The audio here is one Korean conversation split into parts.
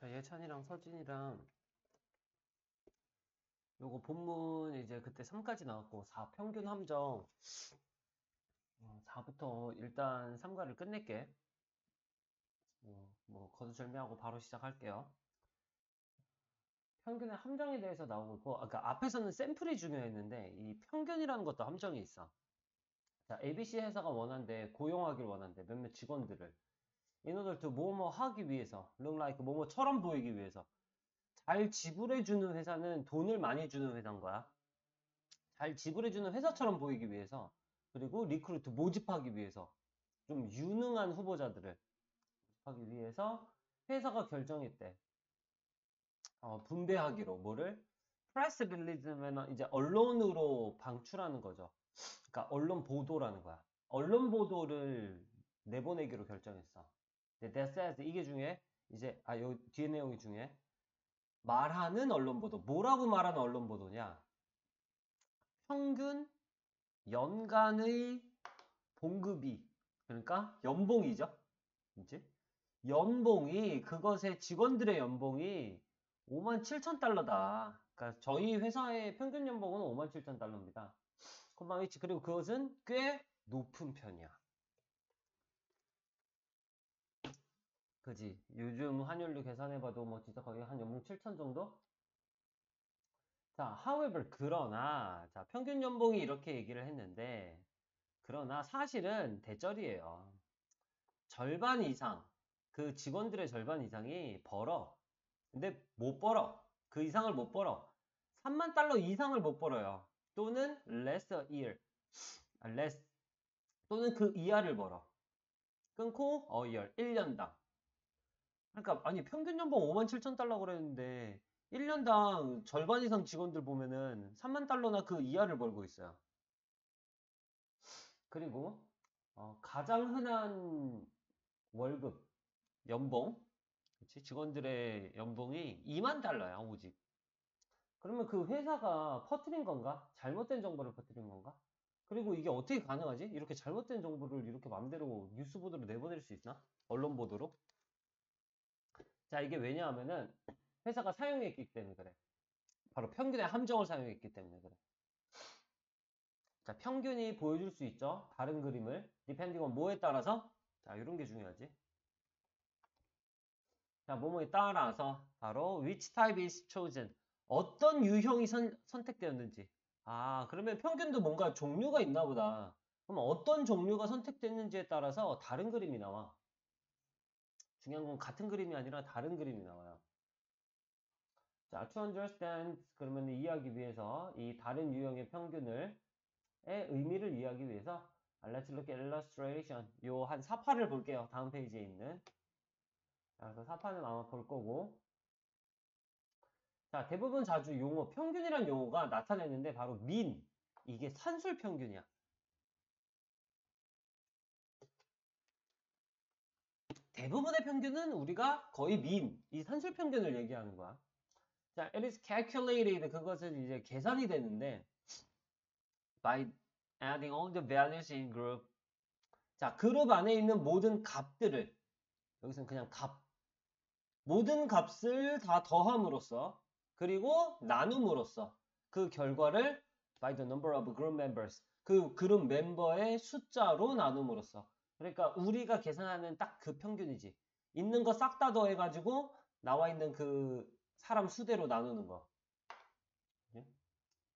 자, 예찬이랑 서진이랑 요거 본문 이제 그때 3까지 나왔고 4 평균 함정 4부터 일단 3가를 끝낼게. 거두절미하고 바로 시작할게요. 평균의 함정에 대해서 나오고 있고 아까 앞에서는 샘플이 중요했는데 이 평균이라는 것도 함정이 있어. 자, ABC 회사가 원한대 고용하길 원한대 몇몇 직원들을 in order to 뭐뭐 하기 위해서 look like 뭐뭐처럼 보이기 위해서 잘 지불해주는 회사는 돈을 많이 주는 회사인 거야. 잘 지불해주는 회사처럼 보이기 위해서 그리고 리크루트 모집하기 위해서 좀 유능한 후보자들을 하기 위해서 회사가 결정했대. 분배하기로 뭐를 프레스 릴리즈면 이제 언론으로 방출하는 거죠. 그러니까 언론 보도라는 거야. 언론 보도를 내보내기로 결정했어. 근데 that says 이게 중에 이제 요 뒤에 내용이 중에 말하는 언론 보도. 뭐라고 말하는 언론 보도냐? 평균 연간의 봉급이 그러니까 연봉이죠. 이제 연봉이 그것의 직원들의 연봉이 57,000달러다. 그러니까 저희 회사의 평균 연봉은 57,000달러입니다. 그리고 그것은 꽤 높은 편이야. 그지? 요즘 환율로 계산해봐도 뭐 진짜 거의 한 연봉 7,000 정도? 자, however 그러나 자 평균 연봉이 이렇게 얘기를 했는데 그러나 사실은 대절이에요. 절반 이상, 그 직원들의 절반 이상이 벌어. 근데 못 벌어. 그 이상을 못 벌어. 3만 달러 이상을 못 벌어요. 또는 less a year. less. 또는 그 이하를 벌어. 끊고 a year. 1년당. 그러니까 아니 평균 연봉 5만 7천 달러 그랬는데 1년당 절반 이상 직원들 보면은 3만 달러나 그 이하를 벌고 있어요. 그리고 가장 흔한 월급, 연봉, 그치? 직원들의 연봉이 2만 달러야, 오직. 그러면 그 회사가 퍼뜨린 건가? 잘못된 정보를 퍼뜨린 건가? 그리고 이게 어떻게 가능하지? 이렇게 잘못된 정보를 이렇게 맘대로 뉴스 보도로 내보낼 수 있나? 언론 보도로? 자, 이게 왜냐하면은 회사가 사용했기 때문에 그래. 바로 평균의 함정을 사용했기 때문에 그래. 자, 평균이 보여줄 수 있죠? 다른 그림을. depending on 뭐에 따라서? 자, 이런 게 중요하지. 자, 뭐뭐에 따라서 바로 which type is chosen. 어떤 유형이 선택되었는지. 아, 그러면 평균도 뭔가 종류가 있나 보다. 그럼 어떤 종류가 선택됐는지에 따라서 다른 그림이 나와. 중요한 건 같은 그림이 아니라 다른 그림이 나와요. 자, to understand 그러면 이해하기 위해서 이 다른 유형의 평균을 의 의미를 이해하기 위해서 let's look at illustration. 요 한 4파를 볼게요. 다음 페이지에 있는. 자, 그래서 4파는 아마 볼 거고. 자, 대부분 자주 용어, 평균이란 용어가 나타내는데 바로 민. 이게 산술 평균이야. 대부분의 평균은 우리가 거의 민, 이 산술 평균을 얘기하는 거야. 자, it is calculated. 그것은 이제 계산이 되는데 by adding all the values in group. 자, 그룹 안에 있는 모든 값들을 여기서는 그냥 값. 모든 값을 다 더함으로써 그리고 나눔으로써 그 결과를 by the number of group members. 그 그룹 멤버의 숫자로 나눔으로써. 그러니까 우리가 계산하는 딱 그 평균이지. 있는 거 싹 다 더해가지고 나와 있는 그 사람 수대로 나누는 거. 예?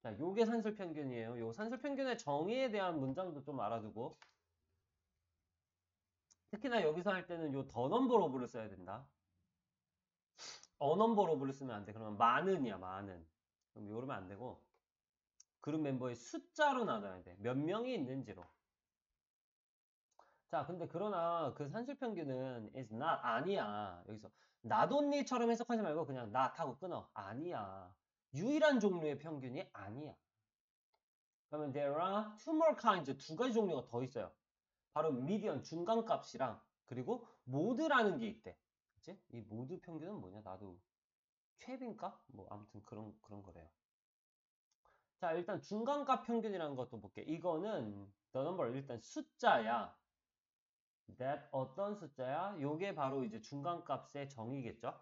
자, 요게 산술 평균이에요. 요 산술 평균의 정의에 대한 문장도 좀 알아두고. 특히나 여기서 할 때는 요 더 넘버 오브를 써야 된다. 어넘버 오브를 쓰면 안 돼. 그러면 많은이야, 많은. 그럼 요러면 안 되고. 그룹 멤버의 숫자로 나눠야 돼. 몇 명이 있는지로. 자, 근데 그러나 그 산술평균은 is not 아니야. 여기서 not only처럼 해석하지 말고 그냥 not 하고 끊어. 아니야. 유일한 종류의 평균이 아니야. 그러면 there are two more kinds. 두 가지 종류가 더 있어요. 바로 median 중간값이랑 그리고 모드라는 게 있대. 그치? 이 모드 평균은 뭐냐? 나도 최빈값? 뭐 아무튼 그런 거래요. 자, 일단 중간값 평균이라는 것도 볼게. 이거는 the number 일단 숫자야. that 어떤 숫자야? 요게 바로 이제 중간값의 정의겠죠?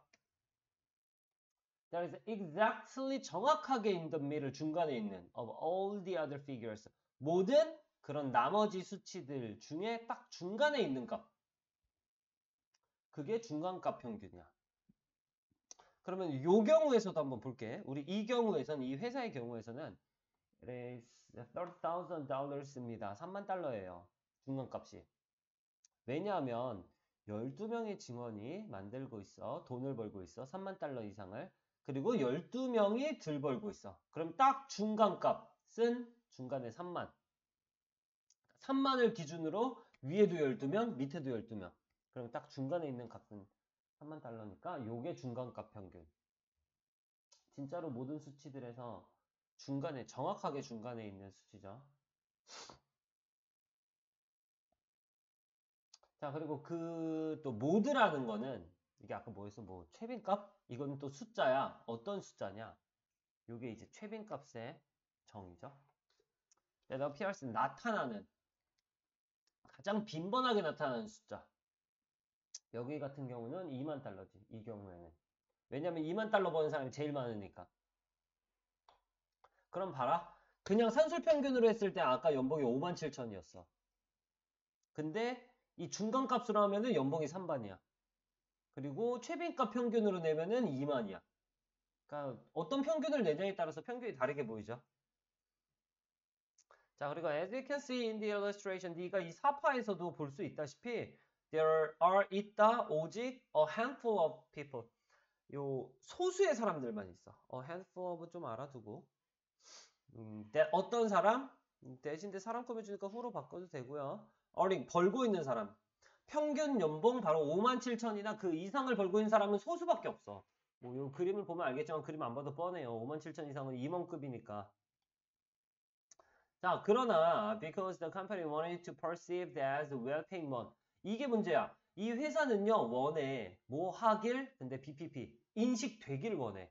That is exactly 정확하게 in the middle 중간에 있는 of all the other figures. 모든 그런 나머지 수치들 중에 딱 중간에 있는 값. 그게 중간값 평균이야. 그러면 이 경우에서도 한번 볼게. 우리 이 경우에서는 이 회사의 경우에서는 it is $30,000입니다. 3만 달러예요. 중간값이. 왜냐하면 12명의 직원이 만들고 있어. 돈을 벌고 있어. 3만 달러 이상을. 그리고 12명이 덜 벌고 있어. 그럼 딱 중간값은 중간에 3만. 3만을 기준으로 위에도 12명, 밑에도 12명. 그럼 딱 중간에 있는 값은 3만 달러니까 요게 중간값 평균. 진짜로 모든 수치들에서 중간에, 정확하게 중간에 있는 수치죠. 자, 그리고 그 또 모드라는 거는 이게 아까 뭐였어? 뭐 최빈값? 이건 또 숫자야. 어떤 숫자냐? 요게 이제 최빈값의 정의죠. that appears 나타나는 가장 빈번하게 나타나는 숫자. 여기 같은 경우는 2만 달러지. 이 경우에는. 왜냐면 2만 달러 버는 사람이 제일 많으니까. 그럼 봐라. 그냥 산술 평균으로 했을 때 아까 연봉이 5만 7천이었어. 근데 이 중간값으로 하면은 연봉이 3반이야. 그리고 최빈값 평균으로 내면은 2만이야. 그러니까 어떤 평균을 내냐에 따라서 평균이 다르게 보이죠. 자, 그리고 as you can see in the illustration, 네가 이 사파에서도 볼 수 있다시피 there are 있다 오직 a handful of people. 요 소수의 사람들만 있어. a handful of 좀 알아두고 어떤 사람? 대신에 사람 꾸며주니까 후로 바꿔도 되고요. earning 벌고 있는 사람. 평균 연봉 바로 5만 7천이나 그 이상을 벌고 있는 사람은 소수밖에 없어. 뭐 요 그림을 보면 알겠지만 그림 안 봐도 뻔해요. 5만 7천 이상은 임원급이니까. 자, 그러나 because the company wanted to perceive as well-paying one. 이게 문제야. 이 회사는요, 원해. 뭐 하길? 근데 BPP. 인식되길 원해.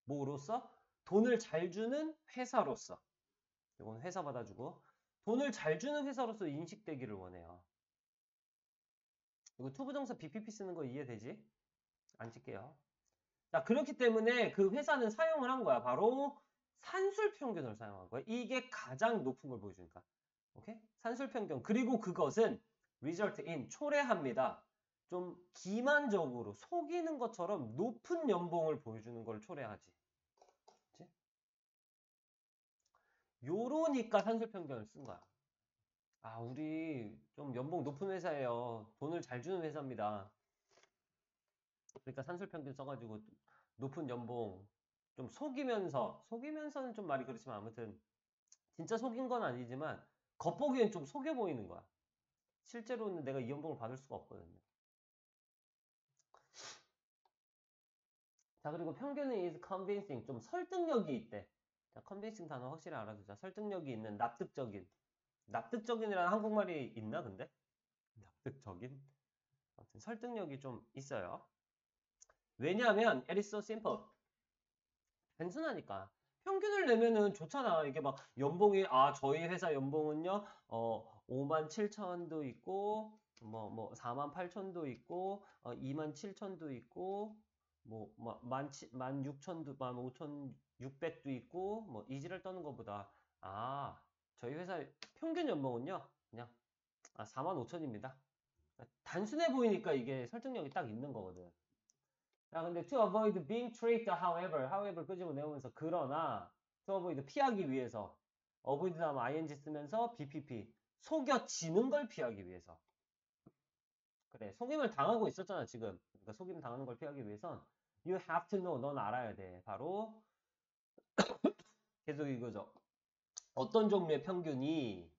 뭐로써? 돈을 잘 주는 회사로서. 이건 회사 받아주고. 돈을 잘 주는 회사로서 인식되기를 원해요. 이거 투부정사 BPP 쓰는 거 이해되지? 안 칠게요. 자, 그렇기 때문에 그 회사는 사용을 한 거야. 바로 산술 평균을 사용한 거야. 이게 가장 높은 걸 보여주니까. 오케이? 산술 평균. 그리고 그것은 result in 초래합니다. 좀 기만적으로 속이는 것처럼 높은 연봉을 보여주는 걸 초래하지. 그치? 요러니까 산술 평균을 쓴 거야. 아, 우리 좀 연봉 높은 회사예요. 돈을 잘 주는 회사입니다. 그러니까 산술 평균 써가지고 높은 연봉 좀 속이면서는 좀 말이 그렇지만 아무튼 진짜 속인 건 아니지만 겉보기엔 좀 속여 보이는 거야. 실제로는 내가 이 연봉을 받을 수가 없거든요. 자, 그리고 평균은 is convincing. 좀 설득력이 있대. 자, convincing 단어 확실히 알아두자. 설득력이 있는, 납득적인. 납득적인이라는 한국말이 있나, 근데? 납득적인? 아무튼 설득력이 좀 있어요. 왜냐하면 it is so simple. 단순하니까. 평균을 내면은 좋잖아. 이게 막 연봉이, 저희 회사 연봉은요, 5만 7천도 있고, 4만 8천도 있고, 2만 7천도 있고, 만 6천도, 만 5천 6백도 있고, 이지를 떠는 것보다, 저희 회사 평균 연봉은요, 그냥, 4만 5천입니다. 단순해 보이니까 이게 설득력이 딱 있는 거거든. 자, 근데 to avoid being tricked, however 끄집어 내오면서 그러나 to avoid 피하기 위해서 avoid 다음 ing 쓰면서 BPP 속여지는 걸 피하기 위해서. 그래, 속임을 당하고 있었잖아 지금. 그러니까 속임 당하는 걸 피하기 위해선 you have to know, 넌 알아야 돼. 바로 계속 이거죠. 어떤 종류의 평균이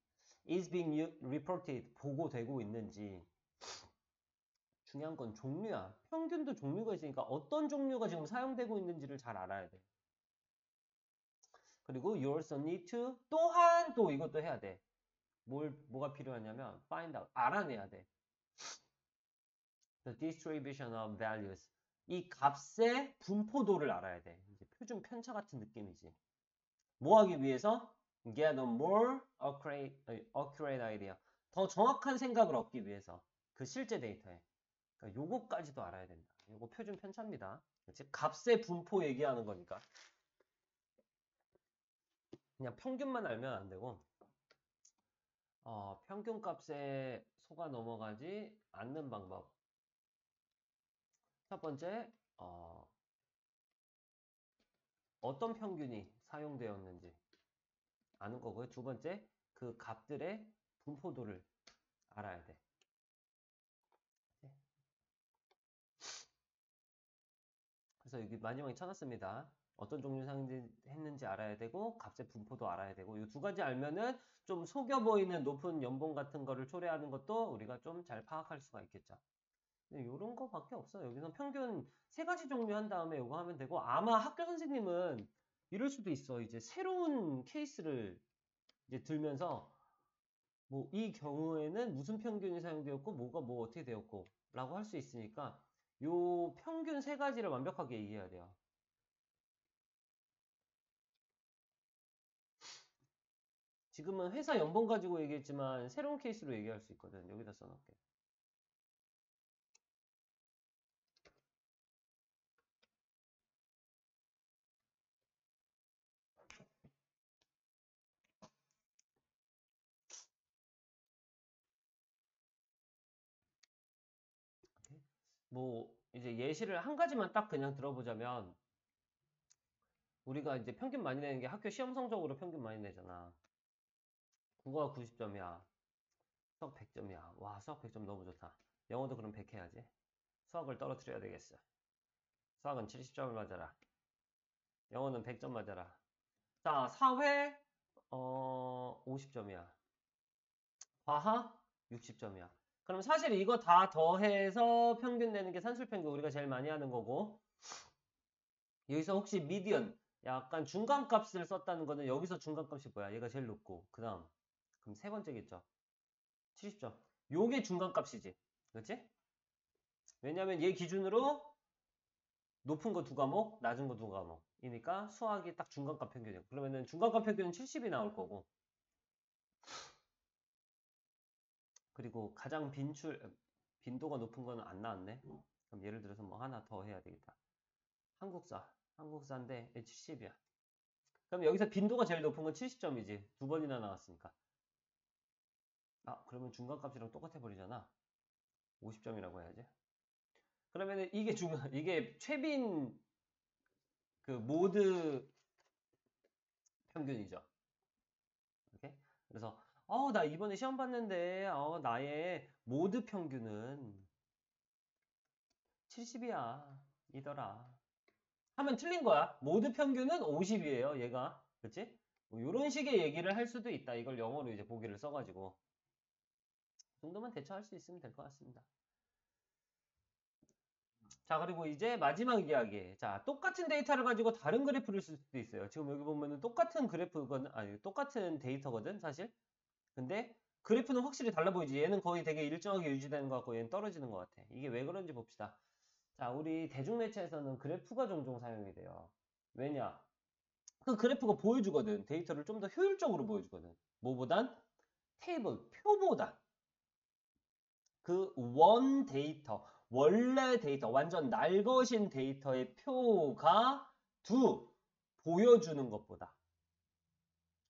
is being reported, 보고되고 있는지. 중요한 건 종류야. 평균도 종류가 있으니까 어떤 종류가 지금 사용되고 있는지를 잘 알아야 돼. 그리고 you also need to 또한 또 이것도 해야 돼. 뭐가 필요하냐면 find out, 알아내야 돼. The distribution of values. 이 값의 분포도를 알아야 돼. 이제 표준 편차 같은 느낌이지. 뭐 하기 위해서? Get a more accurate idea. 더 정확한 생각을 얻기 위해서. 그 실제 데이터에. 그러니까 요거까지도 알아야 된다. 요거 표준 편차입니다. 즉 값의 분포 얘기하는 거니까. 그냥 평균만 알면 안 되고 평균 값에 속아 넘어가지 않는 방법. 첫 번째, 어떤 평균이 사용되었는지 아는 거고요. 두 번째, 그 값들의 분포도를 알아야 돼. 그래서 여기 마지막에 쳐놨습니다. 어떤 종류 사용했는지 알아야 되고 값의 분포도 알아야 되고 이 두 가지 알면은 좀 속여 보이는 높은 연봉 같은 거를 초래하는 것도 우리가 좀 잘 파악할 수가 있겠죠. 이런 거밖에 없어요. 여기서 평균 세 가지 종류 한 다음에 이거 하면 되고 아마 학교 선생님은 이럴 수도 있어. 이제 새로운 케이스를 이제 들면서 뭐 이 경우에는 무슨 평균이 사용되었고 뭐가 뭐 어떻게 되었고 라고 할 수 있으니까 요 평균 세 가지를 완벽하게 얘기해야 돼요. 지금은 회사 연봉 가지고 얘기했지만 새로운 케이스로 얘기할 수 있거든. 여기다 써놓을게. 뭐 이제 예시를 한 가지만 딱 그냥 들어보자면 우리가 이제 평균 많이 내는 게 학교 시험 성적으로 평균 많이 내잖아. 국어가 90점이야. 수학 100점이야. 와, 수학 100점 너무 좋다. 영어도 그럼 100 해야지. 수학을 떨어뜨려야 되겠어. 수학은 70점을 맞아라. 영어는 100점 맞아라. 자, 사회 50점이야. 과학 60점이야. 그럼 사실 이거 다 더해서 평균 내는 게 산술평균 우리가 제일 많이 하는 거고 여기서 혹시 미디언 약간 중간값을 썼다는 거는 여기서 중간값이 뭐야? 얘가 제일 높고 그 다음 그럼 세 번째겠죠. 70점. 요게 중간값이지. 그렇지? 왜냐면 얘 기준으로 높은 거 두 과목, 낮은 거 두 과목이니까 수학이 딱 중간값 평균이야. 그러면은 중간값 평균은 70이 나올 거고 그리고 가장 빈도가 높은 거는 안 나왔네. 그럼 예를 들어서 뭐 하나 더 해야 되겠다. 한국사인데 70이야. 그럼 여기서 빈도가 제일 높은 건 70점이지. 두 번이나 나왔으니까. 그러면 중간값이랑 똑같아 버리잖아. 50점이라고 해야지. 그러면은 이게 최빈 그 모드 평균이죠. 이렇게. 그래서 나 이번에 시험 봤는데 나의 모드 평균은 70이야. 이더라. 하면 틀린 거야. 모드 평균은 50이에요. 얘가. 그치? 뭐 이런 식의 얘기를 할 수도 있다. 이걸 영어로 이제 보기를 써가지고. 그 정도만 대처할 수 있으면 될 것 같습니다. 자, 그리고 이제 마지막 이야기. 자, 똑같은 데이터를 가지고 다른 그래프를 쓸 수도 있어요. 지금 여기 보면은 똑같은 그래프거든, 아니, 똑같은 데이터거든, 사실. 근데 그래프는 확실히 달라 보이지. 얘는 거의 되게 일정하게 유지되는 것 같고, 얘는 떨어지는 것 같아. 이게 왜 그런지 봅시다. 자, 우리 대중매체에서는 그래프가 종종 사용이 돼요. 왜냐? 그 그래프가 보여주거든. 데이터를 좀 더 효율적으로 보여주거든. 뭐보단? 테이블, 표보다. 그 원 데이터, 원래 데이터, 완전 날것인 데이터의 표가 보여주는 것보다.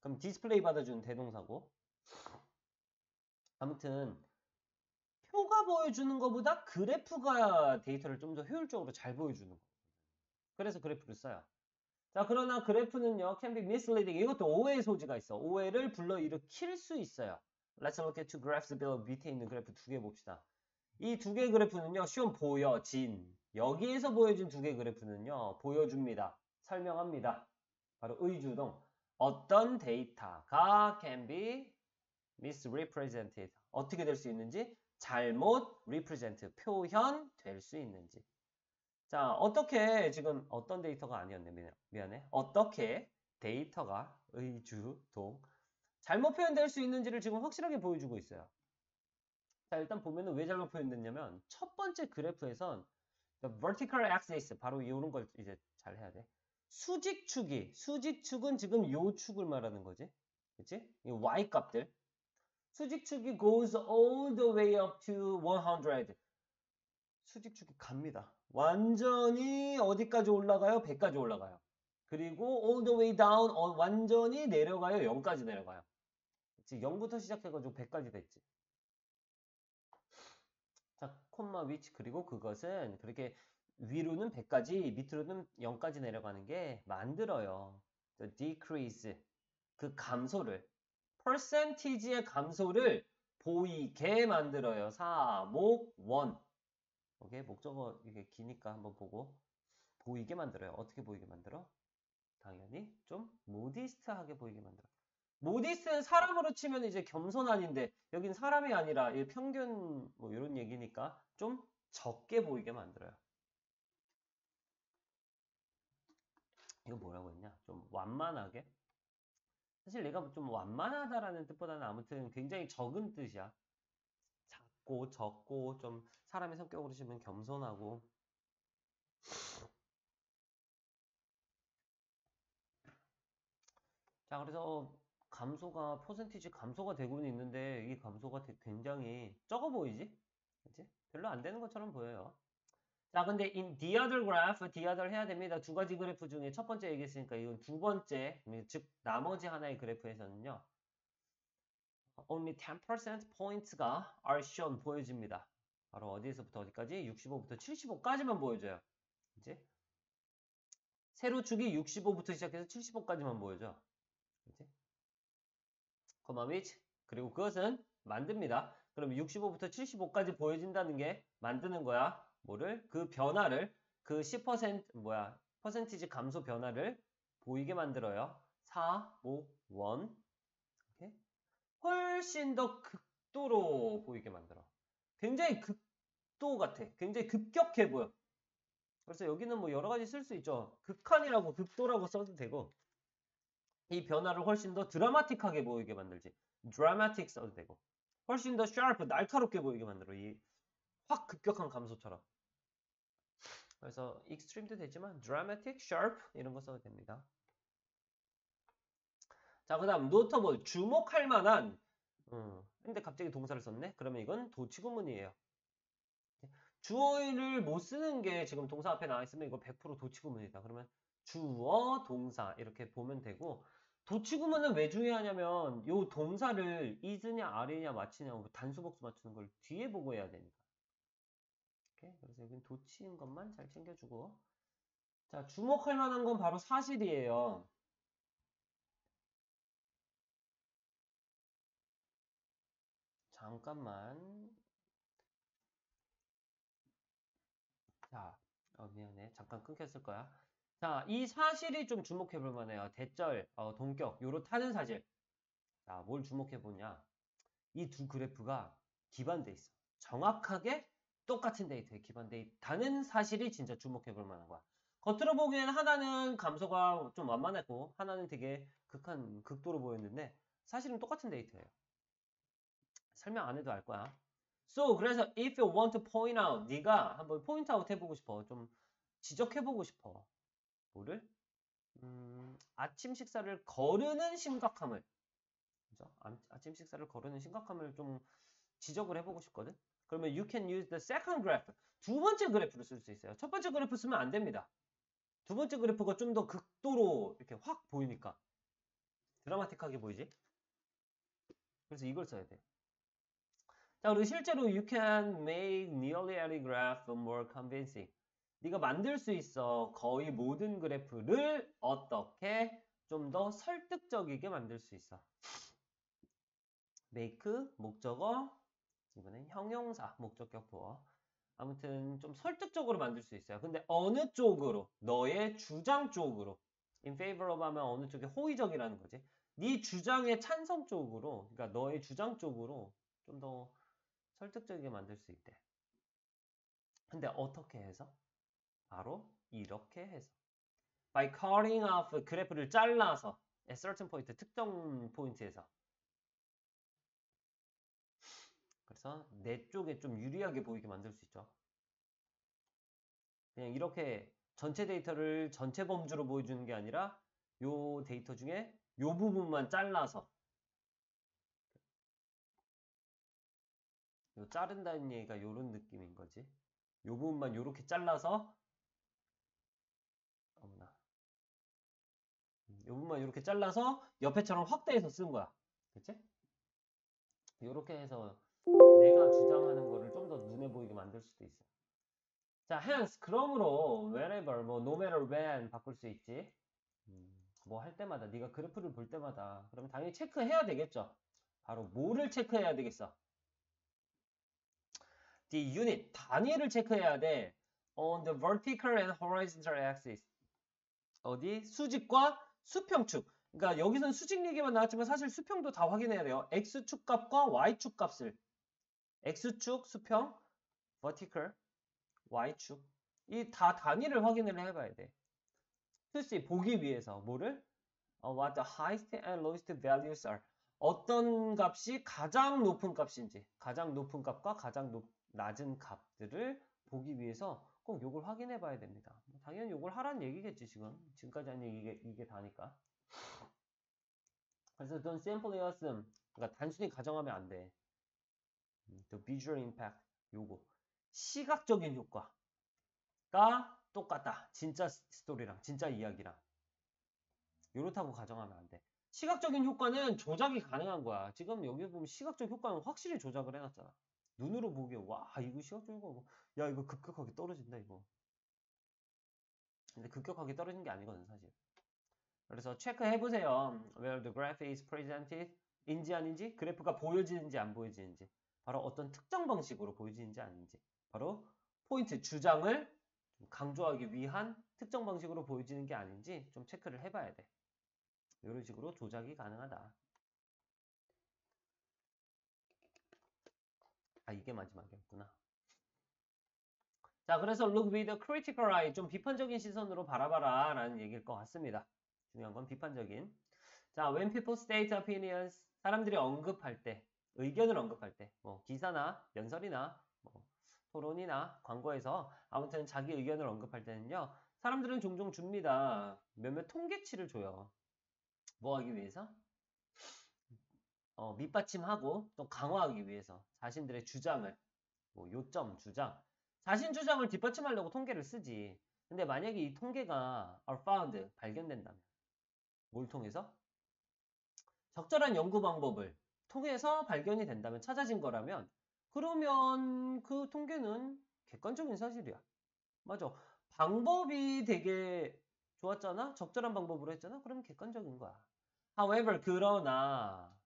그럼 디스플레이 받아주는 대동사고. 아무튼 표가 보여주는 것보다 그래프가 데이터를 좀 더 효율적으로 잘 보여주는 거. 그래서 그래프를 써요. 자, 그러나 그래프는요, can be misleading. 이것도 오해의 소지가 있어. 오해를 불러일으킬 수 있어요. Let's look at two graphs below. 밑에 있는 그래프 두 개 봅시다. 이 두 개의 그래프는요, 시험 보여진. 여기에서 보여진 두 개의 그래프는요, 보여줍니다. 설명합니다. 바로 의주동. 어떤 데이터가 can be misrepresented. 어떻게 될 수 있는지, 잘못 represent, 표현될 수 있는지. 자, 어떻게, 지금 어떤 데이터가 아니었네. 미안해. 어떻게 데이터가 의주동. 잘못 표현될 수 있는지를 지금 확실하게 보여주고 있어요. 자, 일단 보면은 왜 잘못 표현됐냐면 첫 번째 그래프에선 the vertical axis 바로 이런 걸 이제 잘 해야 돼. 수직축은 지금 요 축을 말하는 거지. 그치? 이 y 값들. 수직축이 goes all the way up to 100. 수직축이 갑니다. 완전히 어디까지 올라가요? 100까지 올라가요. 그리고 all the way down 완전히 내려가요. 0까지 내려가요. 그치? 0부터 시작해가지고 100까지 됐지. 자, 콤마 위치 그리고 그것은 그렇게 위로는 100까지 밑으로는 0까지 내려가는 게 만들어요. The decrease 그 감소를 percentage의 감소를 보이게 만들어요. 사목 원. 오케이 목적어 이게 기니까 한번 보고 보이게 만들어요. 어떻게 보이게 만들어? 당연히 좀 모디스트하게 보이게 만들어. 모디스트는 사람으로 치면 이제 겸손한인데 여긴 사람이 아니라 이 평균 뭐 이런 얘기니까 좀 적게 보이게 만들어요. 이거 뭐라고 했냐? 좀 완만하게. 사실 내가 좀 완만하다라는 뜻보다는 아무튼 굉장히 적은 뜻이야. 작고 적고 좀 사람의 성격으로 치면 겸손하고. 자, 그래서 감소가 퍼센티지 감소가 되고는 있는데 이 감소가 굉장히 적어 보이지? 그치? 별로 안 되는 것처럼 보여요. 자, 근데 in the other graph, the other 해야 됩니다. 두 가지 그래프 중에 첫 번째 얘기했으니까 이건 두 번째, 즉 나머지 하나의 그래프에서는요. only 10% points가 are shown 보여집니다. 바로 어디에서부터 어디까지? 65부터 75까지만 보여줘요. 그치? 세로축이 65부터 시작해서 75까지만 보여줘. 그치? 콤마 which 그리고 그것은 만듭니다. 그럼 65부터 75까지 보여진다는 게 만드는 거야. 뭐를? 그 변화를 그 10% 뭐야? 퍼센티지 감소 변화를 보이게 만들어요. 4, 5, 1 이렇게 훨씬 더 극도로 보이게 만들어. 굉장히 극도 같아. 굉장히 급격해 보여. 그래서 여기는 뭐 여러 가지 쓸 수 있죠. 극한이라고 극도라고 써도 되고 이 변화를 훨씬 더 드라마틱하게 보이게 만들지. dramatic 써도 되고 훨씬 더 sharp, 날카롭게 보이게 만들어. 이 확 급격한 감소처럼. 그래서 extreme도 되지만 dramatic, sharp 이런 거 써도 됩니다. 자, 그 다음 notable, 주목할 만한 근데 갑자기 동사를 썼네? 그러면 이건 도치구문이에요. 주어를 못 쓰는 게 지금 동사 앞에 나와 있으면 이거 100% 도치구문이다. 그러면 주어, 동사 이렇게 보면 되고 도치구문은 왜 중요하냐면 요 동사를 is냐, are냐 맞히냐 단수복수 맞추는 걸 뒤에 보고 해야 되니까. 오케이? 그래서 여긴 도치인 것만 잘 챙겨주고 자, 주목할 만한 건 바로 사실이에요. 잠깐만. 자, 미안해. 잠깐 끊겼을 거야. 자, 이 사실이 좀 주목해 볼 만해요. 대절, 동격, 요렇다는 사실. 자, 뭘 주목해 보냐. 이 두 그래프가 기반돼 있어. 정확하게 똑같은 데이터에 기반돼 있다는 사실이 진짜 주목해 볼 만한 거야. 겉으로 보기에는 하나는 감소가 좀 완만했고 하나는 되게 극도로 보였는데 사실은 똑같은 데이터예요. 설명 안 해도 알 거야. So, 그래서 if you want to point out, 네가 한번 포인트 아웃 해보고 싶어. 좀 지적해보고 싶어. 뭐를? 아침 식사를 거르는 심각함을. 그죠? 아침 식사를 거르는 심각함을 좀 지적을 해보고 싶거든? 그러면 you can use the second graph. 두 번째 그래프를 쓸 수 있어요. 첫 번째 그래프 쓰면 안 됩니다. 두 번째 그래프가 좀 더 극도로 이렇게 확 보이니까. 드라마틱하게 보이지? 그래서 이걸 써야 돼. 자, 그리고 실제로 you can make nearly every graph more convincing. 네가 만들 수 있어. 거의 모든 그래프를 어떻게 좀 더 설득적이게 만들 수 있어. make, 목적어, 이번엔 형용사, 목적격 보어. 아무튼 좀 설득적으로 만들 수 있어요. 근데 어느 쪽으로? 너의 주장 쪽으로. in favor of 하면 어느 쪽에 호의적이라는 거지. 네 주장의 찬성 쪽으로, 그러니까 너의 주장 쪽으로 좀 더 설득적이게 만들 수 있대. 근데 어떻게 해서? 바로 이렇게 해서. by cutting off 그래프를 잘라서 at certain point 특정 포인트에서. 그래서 내 쪽에 좀 유리하게 보이게 만들 수 있죠. 그냥 이렇게 전체 데이터를 전체 범주로 보여주는 게 아니라 요 데이터 중에 요 부분만 잘라서 요 자른다는 얘기가 요런 느낌인 거지. 요 부분만 요렇게 잘라서 어머나. 요 부분만 요렇게 잘라서 옆에처럼 확대해서 쓴 거야. 그치? 요렇게 해서 내가 주장하는 거를 좀 더 눈에 보이게 만들 수도 있어. 자, hence, 그러므로 whenever, 뭐 no matter when 바꿀 수 있지. 뭐 할 때마다 네가 그래프를 볼 때마다 그러면 당연히 체크해야 되겠죠. 바로 뭐를 체크해야 되겠어? The unit, 단위를 체크해야 돼. On the vertical and horizontal axis. 어디? 수직과 수평축. 그러니까 여기서는 수직 얘기만 나왔지만 사실 수평도 다 확인해야 돼요. X축 값과 Y축 값을. X축, 수평, vertical, Y축. 이 다 단위를 확인을 해봐야 돼. 글씨 보기 위해서 뭐를? What the highest and lowest values are. 어떤 값이 가장 높은 값인지, 가장 높은 값과 가장 낮은 값들을 보기 위해서 꼭 요걸 확인해 봐야 됩니다. 당연히 요걸 하라는 얘기겠지, 지금. 지금까지 한 얘기, 이게 다니까. 그래서 don't simply assume. 그러니까 단순히 가정하면 안 돼. The visual impact. 요거. 시각적인 효과가 똑같다. 진짜 스토리랑, 진짜 이야기랑. 요렇다고 가정하면 안 돼. 시각적인 효과는 조작이 가능한 거야. 지금 여기 보면 시각적 효과는 확실히 조작을 해놨잖아. 눈으로 보기에 와 이거 시각적 효과 뭐, 야 이거 급격하게 떨어진다 이거. 근데 급격하게 떨어진 게 아니거든 사실. 그래서 체크해보세요. Where the graph is presented 인지 아닌지, 그래프가 보여지는지 안 보여지는지, 바로 어떤 특정 방식으로 보여지는지 아닌지, 바로 포인트 주장을 강조하기 위한 특정 방식으로 보여지는 게 아닌지 좀 체크를 해봐야 돼. 이런 식으로 조작이 가능하다. 아, 이게 마지막이었구나. 자, 그래서 look with a critical eye. 좀 비판적인 시선으로 바라봐라 라는 얘기일 것 같습니다. 중요한 건 비판적인. 자, when people state opinions. 사람들이 언급할 때, 의견을 언급할 때, 뭐 기사나 연설이나 뭐 토론이나 광고에서 아무튼 자기 의견을 언급할 때는요. 사람들은 종종 줍니다. 몇몇 통계치를 줘요. 뭐 하기 위해서? 밑받침하고 또 강화하기 위해서 자신들의 주장을, 뭐 요점, 주장, 자신 주장을 뒷받침하려고 통계를 쓰지. 근데 만약에 이 통계가 are found, 발견된다면 뭘 통해서? 적절한 연구 방법을 통해서 발견이 된다면, 찾아진 거라면, 그러면 그 통계는 객관적인 사실이야. 맞아. 방법이 되게 좋았잖아? 적절한 방법으로 했잖아? 그러면 객관적인 거야. However, 그러나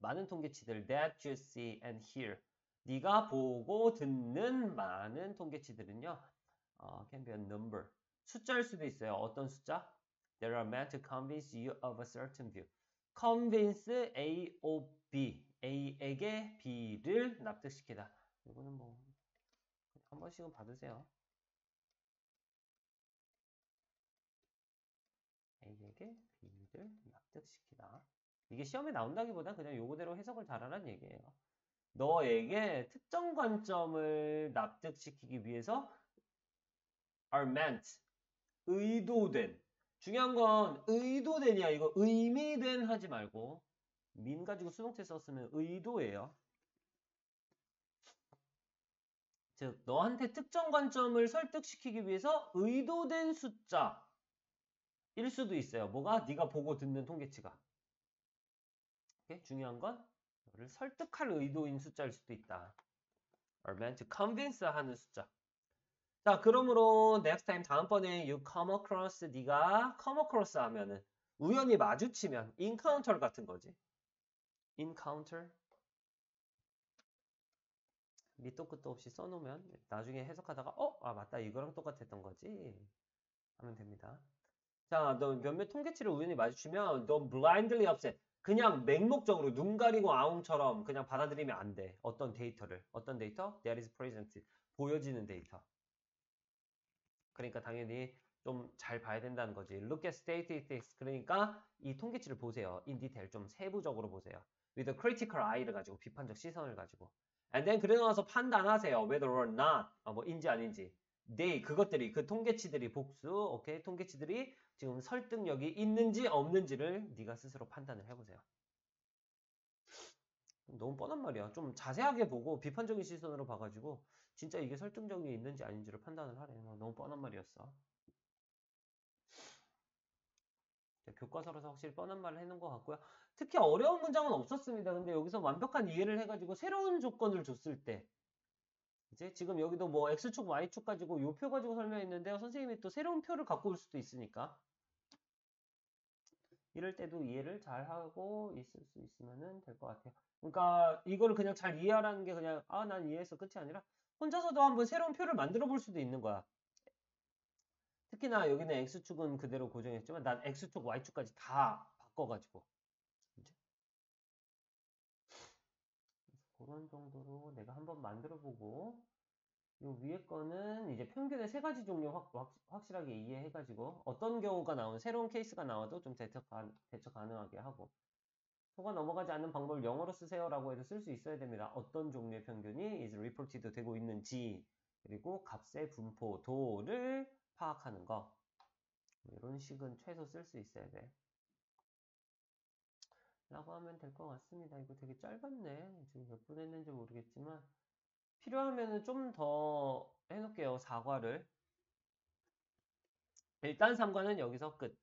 많은 통계치들 that you see and hear, 네가 보고 듣는 많은 통계치들은요, can be a number, 숫자일 수도 있어요. 어떤 숫자? They are meant to convince you of a certain view. convince A of B, A에게 B를 납득시키다. 이거는 뭐 한 번씩은 받으세요. A에게 B를 납득시키다. 이게 시험에 나온다기보다 그냥 요거대로 해석을 잘하라는 얘기예요. 너에게 특정 관점을 납득시키기 위해서 are meant, 의도된. 중요한 건 의도된이야. 이거 의미된 하지 말고, 민 가지고 수동태 썼으면 의도예요. 즉 너한테 특정 관점을 설득시키기 위해서 의도된 숫자일 수도 있어요. 뭐가? 네가 보고 듣는 통계치가. 오케이? 중요한 건 너를 설득할 의도인 숫자일 수도 있다. are meant to convince 하는 숫자. 자, 그러므로 next time, 다음번에 you come across, 네가 come across 하면은 우연히 마주치면 encounter 같은 거지. encounter. 밑도 끝도 없이 써놓으면 나중에 해석하다가 맞다, 이거랑 똑같았던 거지 하면 됩니다. 자, 너 몇몇 통계치를 우연히 마주치면 너 blindly upset. 그냥 맹목적으로 눈 가리고 아웅처럼 그냥 받아들이면 안 돼. 어떤 데이터를. 어떤 데이터? That is present. 보여지는 데이터. 그러니까 당연히 좀 잘 봐야 된다는 거지. Look at statistics. 그러니까 이 통계치를 보세요. In detail. 좀 세부적으로 보세요. With a critical eye를 가지고, 비판적 시선을 가지고. And then 그러고 나서 판단하세요. Whether or not. 뭐 인지 아닌지. 그것들이, 그 통계치들이 복수, 오케이? 통계치들이 지금 설득력이 있는지 없는지를 네가 스스로 판단을 해보세요. 너무 뻔한 말이야. 좀 자세하게 보고 비판적인 시선으로 봐가지고 진짜 이게 설득력이 있는지 아닌지를 판단을 하래. 너무 뻔한 말이었어. 교과서로서 확실히 뻔한 말을 해놓은 것 같고요. 특히 어려운 문장은 없었습니다. 근데 여기서 완벽한 이해를 해가지고 새로운 조건을 줬을 때 이제 지금 여기도 뭐 X축, Y축 가지고 요 표 가지고 설명했는데요. 선생님이 또 새로운 표를 갖고 올 수도 있으니까 이럴 때도 이해를 잘 하고 있을 수 있으면 될 것 같아요. 그러니까 이거를 그냥 잘 이해하라는 게 그냥 아, 난 이해했어 끝이 아니라 혼자서도 한번 새로운 표를 만들어 볼 수도 있는 거야. 특히나 여기는 X축은 그대로 고정했지만 난 X축, Y축까지 다 바꿔가지고 이제 그런 정도로 내가 한번 만들어 보고 요 위에 거는 이제 평균의 세 가지 종류 확실하게 이해해가지고 어떤 경우가 나오면 새로운 케이스가 나와도 좀 대처 가능하게 하고 속아 넘어가지 않는 방법을 영어로 쓰세요라고 해도 쓸 수 있어야 됩니다. 어떤 종류의 평균이 is reported 되고 있는지 그리고 값의 분포도를 파악하는 거 이런 식은 최소 쓸 수 있어야 돼. 라고 하면 될 것 같습니다. 이거 되게 짧았네. 지금 몇 분 했는지 모르겠지만 필요하면은 좀 더 해놓을게요. 사과를. 일단 3과는 여기서 끝.